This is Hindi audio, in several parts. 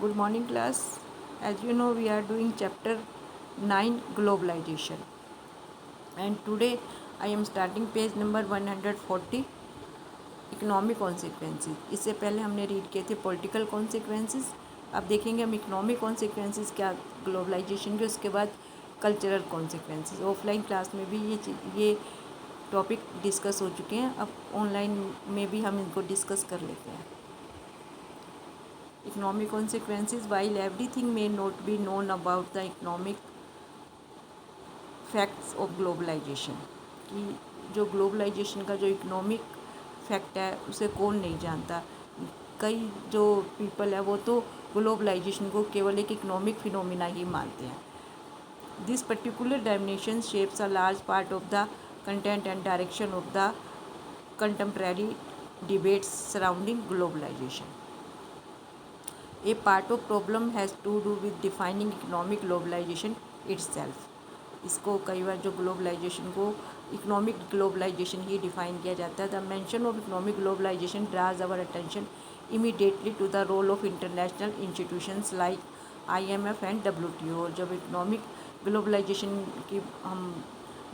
Good morning, class. As you know, we are doing chapter 9 globalization, and today I am starting page number 140 economic consequences. इससे पहले हमने रीड किए थे पॉलिटिकल कॉन्सिक्वेंसेस. अब देखेंगे हम इकोनॉमिक कॉन्सिक्वेंसेस क्या ग्लोबलाइजेशन के, उसके बाद कल्चरल कॉन्सिक्वेंसेस. ऑफलाइन क्लास में भी ये टॉपिक डिस्कस हो चुके हैं. अब ऑनलाइन में भी हम इनको डिस्कस कर लेते हैं. Economic consequences. While everything may not be known about the economic facts of globalization, कि जो ग्लोबलाइजेशन का जो इकोनॉमिक फैक्ट है उसे कौन नहीं जानता. कई जो पीपल है वो तो ग्लोबलाइजेशन को केवल एक इकोनॉमिक फिनोमिना ही मानते हैं. This particular dimension shapes a large part of the content and direction of the contemporary debates surrounding globalization. A part of problem has to do with defining economic globalization itself. इसको कई बार जो ग्लोबलाइजेशन को इकोनॉमिक ग्लोबलाइजेशन ही डिफाइन किया जाता है. Dimension of economic globalization draws our attention immediately to the role of international institutions like IMF and WTO. और जब इकोनॉमिक ग्लोबलाइजेशन की हम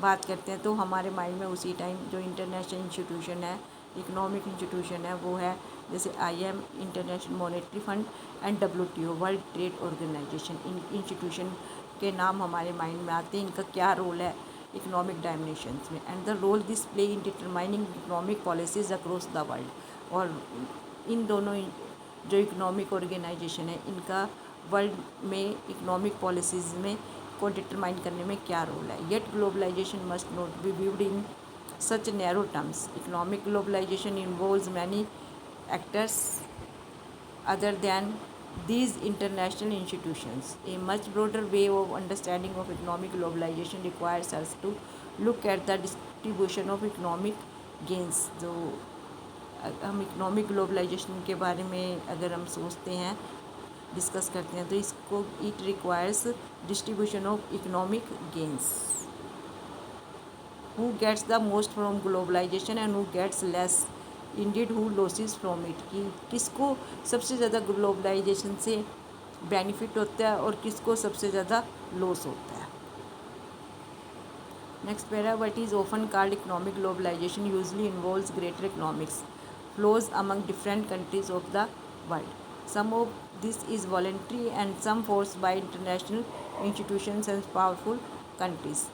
बात करते हैं तो हमारे माइंड में उसी टाइम जो इंटरनेशनल इंस्टीट्यूशन है, इकोनॉमिक इंस्टीट्यूशन है, वो है जैसे IM international monetary fund and WTO world trade organization. इन इंस्टीट्यूशन के नाम हमारे माइंड में आते हैं. इनका क्या रोल है इकोनॉमिक डायमेंशंस में, and the role this play in determining economic policies across the world. और इन दोनों जो इकोनॉमिक ऑर्गेनाइजेशन है इनका वर्ल्ड में इकोनॉमिक पॉलिसीज़ में को डिटरमाइन करने में क्या रोल है. Yet globalization must not be viewed in such narrow terms. Economic globalization involves many actors other than these international institutions. A much broader way of understanding of economic globalization requires us to look at the distribution of economic gains. जो हम इकोनॉमिक ग्लोबलाइजेशन के बारे में अगर हम सोचते हैं, डिस्कस करते हैं, तो इसको it requires distribution of economic gains. Who gets the most from globalization and who gets less, indeed who loses from it, कि किसको सबसे ज़्यादा ग्लोबलाइजेशन से बेनिफिट होता है और किसको सबसे ज़्यादा लॉस होता है. Next para. What is often called economic globalization usually involves greater economics flows among different countries of the world. Some of this is voluntary and some force by international institutions and powerful countries.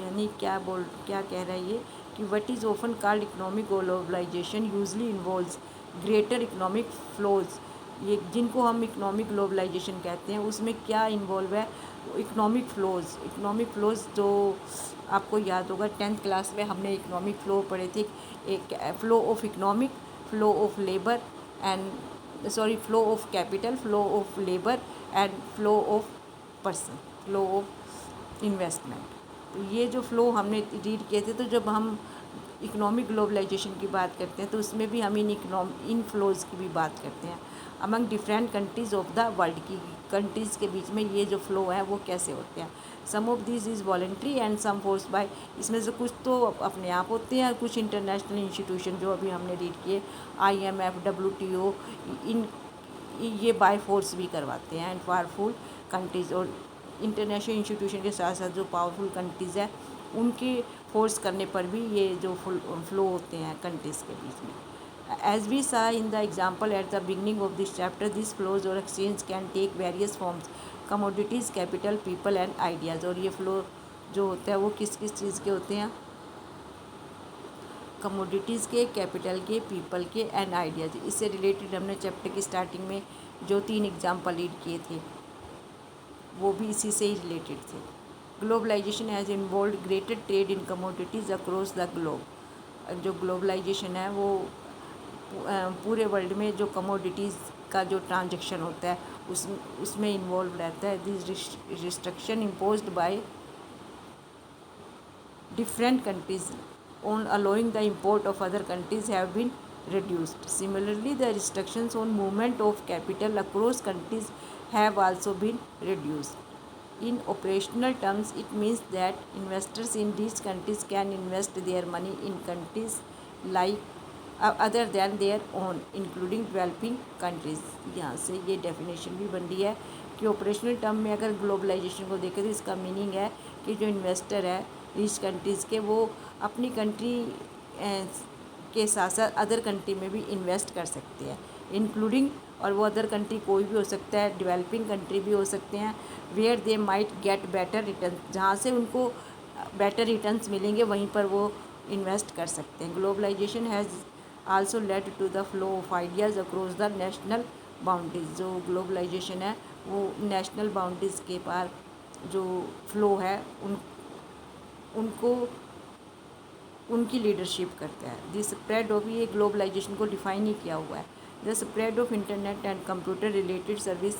यानी क्या कह रहा है ये कि what is often called economic globalization usually involves greater economic flows. ये जिनको हम इकोनॉमिक ग्लोबलाइजेशन कहते हैं उसमें क्या इन्वॉल्व है, इकोनॉमिक फ्लोज जो आपको याद होगा 10th क्लास में हमने इकोनॉमिक फ्लो पढ़े थे. एक flow of economic, flow of labour and flow of capital, flow of labour and flow of person, flow of investment. तो ये जो फ्लो हमने रीड किए थे, तो जब हम इकोनॉमिक ग्लोबलाइजेशन की बात करते हैं तो उसमें भी हम इन फ्लोज़ की भी बात करते हैं among different countries of the world, की कंट्रीज़ के बीच में ये जो फ्लो है वो कैसे होते हैं. Some of this is voluntary and some force by. इसमें से कुछ तो अपने आप होते हैं, कुछ इंटरनेशनल इंस्टीट्यूशन जो अभी हमने रीड किए IMF WTO इन ये बाय फोर्स भी करवाते हैं. एंड पावरफुल कंट्रीज़, और इंटरनेशनल इंस्टीट्यूशन के साथ साथ जो पावरफुल कंट्रीज़ है उनके फोर्स करने पर भी ये जो फ्लो होते हैं कंट्रीज़ के बीच में. As we saw in the example at the beginning of this chapter, this flows और exchange can take various forms, commodities, capital, people and ideas. और ये फ्लो जो होता है वो किस किस चीज़ के होते हैं, कमोडिटीज़ के, कैपिटल के, पीपल के एंड आइडियाज़. इससे रिलेटेड हमने चैप्टर की स्टार्टिंग में जो 3 एग्जाम्पल रीड किए थे वो भी इसी से ही रिलेटेड थे. Globalization has involve greater trade in commodities across the globe. जो ग्लोबलाइजेशन है वो पूरे वर्ल्ड में जो कमोडिटीज़ का जो ट्रांजैक्शन होता है उसमें इन्वॉल्व रहता है. This restriction imposed by different countries on allowing the import of other countries have been reduced. Similarly, the restrictions on movement of capital across countries have also been reduced. In operational terms, it means that investors in these countries can invest their money in countries like other than their own including developing countries. यहाँ से ये डेफिनेशन भी बन रही है कि ऑपरेशनल टर्म में अगर ग्लोबलाइजेशन को देखें तो इसका मीनिंग है कि जो इन्वेस्टर है रिच कंट्रीज़ के, वो अपनी कंट्री के साथ साथ अदर कंट्री में भी इन्वेस्ट कर सकते हैं, इंक्लूडिंग, और वो अदर कंट्री कोई भी हो सकता है, डेवलपिंग कंट्री भी हो सकते हैं, where they might get better return, जहाँ से उनको बेटर रिटर्न्स मिलेंगे वहीं पर वो इन्वेस्ट कर सकते हैं। Globalization has also led to the flow of ideas across the national boundaries. जो ग्लोबलाइजेशन है वो नेशनल बाउंड्रीज़ के पार जो फ्लो है उनको उनकी लीडरशिप करता है। दिस स्प्रेड ऑफ, ये ग्लोबलाइजेशन को डिफाइन ही किया हुआ है, the spread of internet and computer related service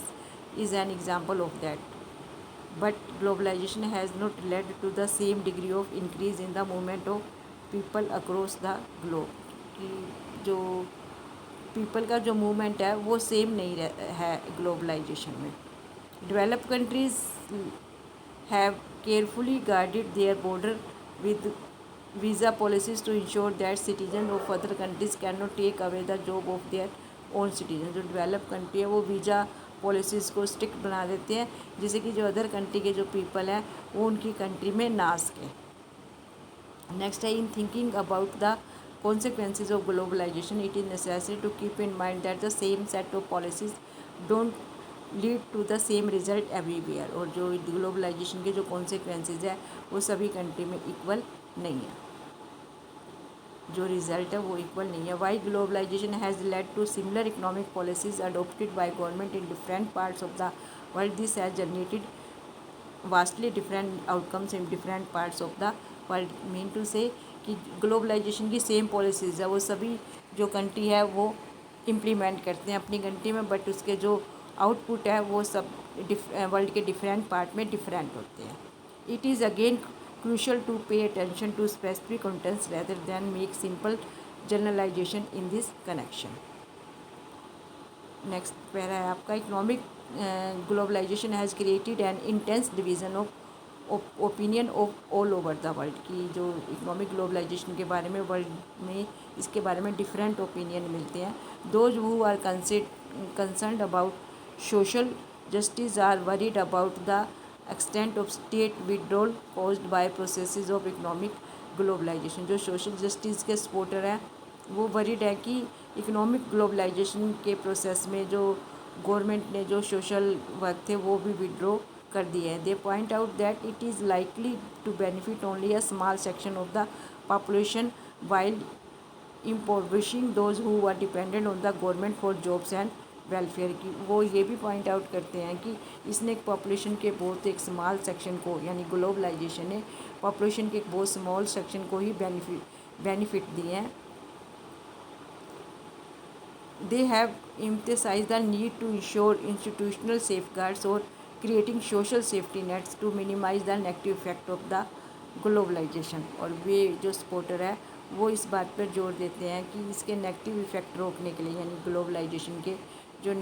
is an example of that, but globalization has not led to the same degree of increase in the movement of people across the globe. कि जो पीपल का जो मूवमेंट है वो सेम नहीं है ग्लोबलाइजेशन में। Develop countries have carefully guarded their border with visa policies to ensure that citizens of other countries cannot take away the job of their own citizens। जो डेवलप कंट्री है वो वीज़ा पॉलिसीज़ को स्ट्रिक्ट बना देते हैं जिससे कि जो अदर कंट्री के जो पीपल हैं वो उनकी कंट्री में ना आ सकें। नेक्स्ट है, in thinking about the consequences of globalization it is necessary to keep in mind that the same set of policies don't lead to the same result everywhere. और जो ग्लोबलाइजेशन के जो कॉन्सिक्वेंसेज है वो सभी कंट्री में इक्वल नहीं है, जो रिजल्ट है वो इक्वल नहीं है। While globalization has led to similar economic policies adopted by government in different parts of the world, this has generated vastly different outcomes in different parts of the world. Mean to say कि ग्लोबलाइजेशन की सेम पॉलिसीज़ है वो सभी जो कंट्री है वो इम्प्लीमेंट करते हैं अपनी कंट्री में, बट उसके जो आउटपुट है वो सब वर्ल्ड के डिफरेंट पार्ट में डिफरेंट होते हैं। It is again crucial to pay attention to specific contents rather than make simple generalization in this connection. Next para है आपका, economic globalization has created an intense division of opinion of all over the world. की जो इकोनॉमिक ग्लोबलाइजेशन के बारे में वर्ल्ड में इसके बारे में डिफरेंट ओपिनियन मिलते हैं। Those who are concerned about social justice are worried about the extent of state withdrawal caused by processes of economic globalization. जो सोशल जस्टिस के सपोर्टर हैं वो वरीड है कि इकोनॉमिक ग्लोबलाइजेशन के प्रोसेस में जो गवर्नमेंट ने जो सोशल वर्क थे वो भी विड्रॉ कर दिए हैं। They point out that it is likely to benefit only a small section of the population while impoverishing those who are dependent on the government for jobs and welfare. की वो ये भी पॉइंट आउट करते हैं कि इसने एक पॉपुलेशन के बहुत एक स्मॉल सेक्शन को, यानी ग्लोबलाइजेशन ने पॉपुलेशन के एक बहुत स्मॉल सेक्शन को ही बेनिफिट दिए हैं। They have emphasise the need to ensure institutional safeguards और creating social safety nets to minimise the negative effect of the globalisation. और वे जो सपोर्टर है वो इस बात पर जोर देते हैं कि इसके नेगेटिव इफ़ेक्ट रोकने के लिए, यानी ग्लोबलाइजेशन के जो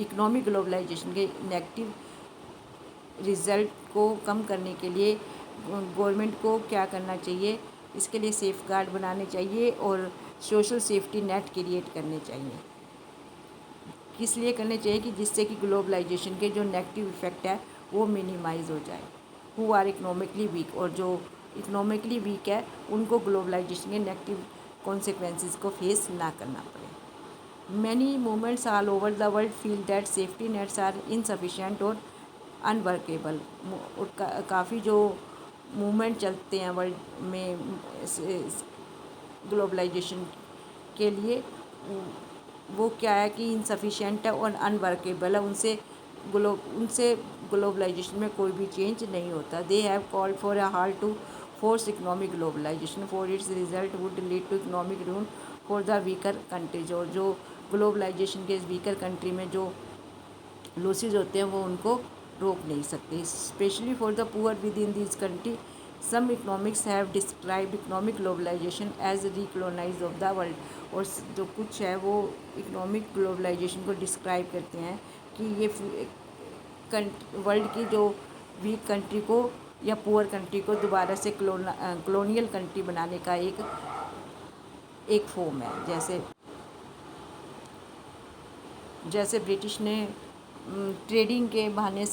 इकोनॉमिक ग्लोबलाइजेशन के नेगेटिव रिज़ल्ट को कम करने के लिए गवर्नमेंट को क्या करना चाहिए, इसके लिए सेफ गार्ड बनाने चाहिए और सोशल सेफ्टी नेट क्रिएट करने चाहिए। किस लिए करने चाहिए कि जिससे कि ग्लोबलाइजेशन के जो नेगेटिव इफ़ेक्ट है वो मिनिमाइज़ हो जाए। हु आर इकोनॉमिकली वीक, और जो इकोनॉमिकली वीक है उनको ग्लोबलाइजेशन के नेगेटिव कॉन्सिक्वेंसेस को फेस ना करना पड़े। Many movements all over the world feel that safety nets are insufficient और अनवर्केबल। और काफ़ी जो मूवमेंट चलते हैं वर्ल्ड में ग्लोबलाइजेशन के लिए, वो क्या है कि इनसफिशिएंट है और अनवर्केबल है, उनसे ग्लोबलाइजेशन में कोई भी चेंज नहीं होता। They have called for a halt to force economic globalisation for its result would lead to economic ruin for the weaker countries. और जो ग्लोबलाइजेशन के वीकर कंट्री में जो लॉसेज होते हैं वो उनको रोक नहीं सकते, specially for the poor within this country. Some economics have describe economic globalisation as recolonise of the world. और जो कुछ है वो इकोनॉमिक ग्लोबलाइजेशन को डिस्क्राइब करते हैं कि ये वर्ल्ड की जो वीक कंट्री को या पुअर कंट्री को दोबारा से कलोनियल कंट्री बनाने का एक फॉर्म है। जैसे ब्रिटिश ने ट्रेडिंग के बहाने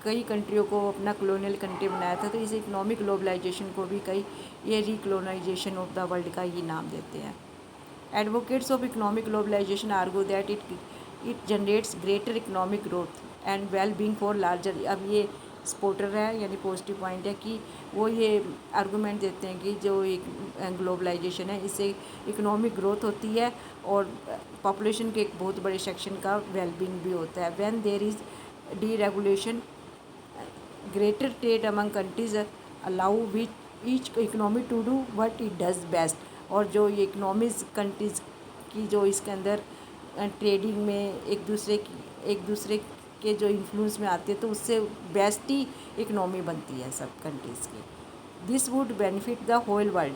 कई कंट्रियों को अपना कॉलोनियल कंट्री बनाया था, तो इस इकोनॉमिक ग्लोबलाइजेशन को भी कई ये रिकॉलोनाइजेशन ऑफ द वर्ल्ड का ही नाम देते हैं। Advocates of economic globalization argue that it generates greater economic growth and well being for larger. अब ये सपोर्टर है यानी पॉजिटिव पॉइंट है कि वो ये आर्गूमेंट देते हैं कि जो एक ग्लोबलाइजेशन है इससे इकोनॉमिक ग्रोथ होती है और पॉपुलेशन के एक बहुत बड़े सेक्शन का वेल बीइंग भी होता है। When there is deregulation greater trade among countries allow which each economy to do what it does best. और जो ये इकोनॉमीज कंट्रीज़ की जो इसके अंदर ट्रेडिंग में एक दूसरे के जो इन्फ्लुएंस में आती है, तो उससे बेस्ट ही इकनॉमी बनती है सब कंट्रीज़ की। This would benefit the whole world,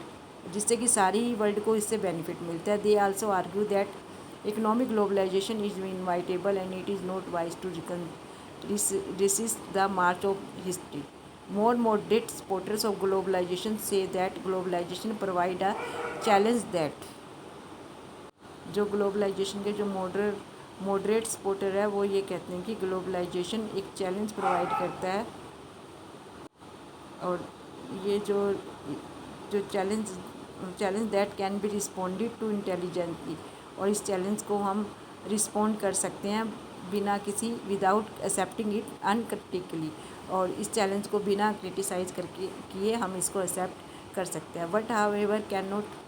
जिससे कि सारी वर्ल्ड को इससे बेनिफिट मिलता है। They also argue that economic globalisation is inevitable and it is not wise to resist the march of history. More moderate supporters of globalization say that globalization provide a challenge that जो ग्लोबलाइजेशन के जो मॉडरेट सपोर्टर है वो ये कहते हैं कि ग्लोबलाइजेशन एक चैलेंज प्रोवाइड करता है और ये जो challenge that can be responded to intelligently, और इस चैलेंज को हम रिस्पॉन्ड कर सकते हैं बिना किसी विदाउट एक्सेप्टिंग इट अनक्रिटिकली, और इस चैलेंज को बिना क्रिटिसाइज करके किए हम इसको एक्सेप्ट कर सकते हैं। But however can not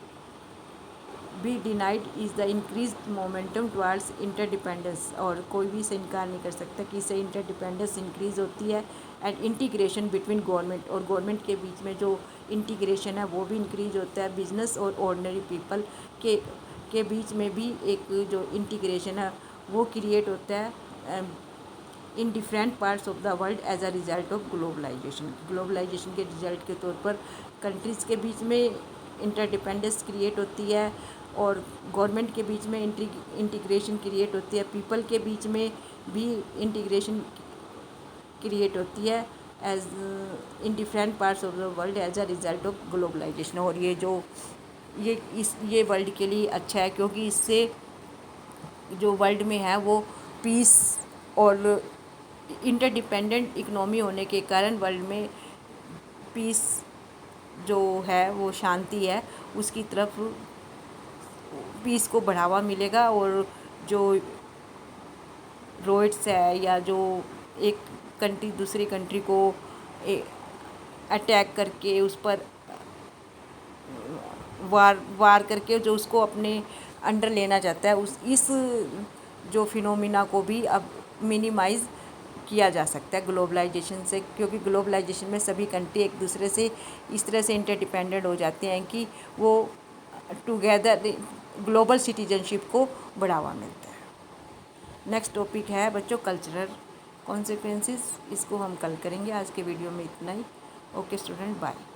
be denied is the increase momentum towards interdependence, और कोई भी इसे इनकार नहीं कर सकता कि इससे इंटरडिपेंडेंस इंक्रीज़ होती है एंड इंटीग्रेशन बिटवीन गवर्नमेंट और गवर्नमेंट के बीच में जो इंटीग्रेशन है वो भी इंक्रीज होता है। बिजनेस और ऑर्डिनरी पीपल के बीच में भी एक जो इंटीग्रेशन है वो क्रिएट होता है in different parts of the world as a result of globalization के रिजल्ट के तौर पर कंट्रीज़ के बीच में इंटरडिपेंडेंस क्रिएट होती है और गवर्नमेंट के बीच में इंटीग्रेशन क्रिएट होती है, पीपल के बीच में भी इंटीग्रेशन क्रिएट होती है as in different parts of the world as a result of globalization. और ये वर्ल्ड के लिए अच्छा है क्योंकि इससे जो वर्ल्ड में है वो पीस और इंटरडिपेंडेंट इकनॉमी होने के कारण वर्ल्ड में पीस जो है वो शांति है उसकी तरफ पीस को बढ़ावा मिलेगा, और जो रोइट्स है या जो एक कंट्री दूसरी कंट्री को अटैक करके उस पर वार करके जो उसको अपने अंडर लेना चाहता है इस जो फिनोमिना को भी अब मिनिमाइज़ किया जा सकता है ग्लोबलाइजेशन से, क्योंकि ग्लोबलाइजेशन में सभी कंट्री एक दूसरे से इस तरह से इंटरडिपेंडेंट हो जाते हैं कि वो टुगेदर ग्लोबल सिटीजनशिप को बढ़ावा मिलता है। नेक्स्ट टॉपिक है बच्चों कल्चरल कॉन्सिक्वेंसेस, इसको हम कल करेंगे। आज के वीडियो में इतना ही। Okay student, bye.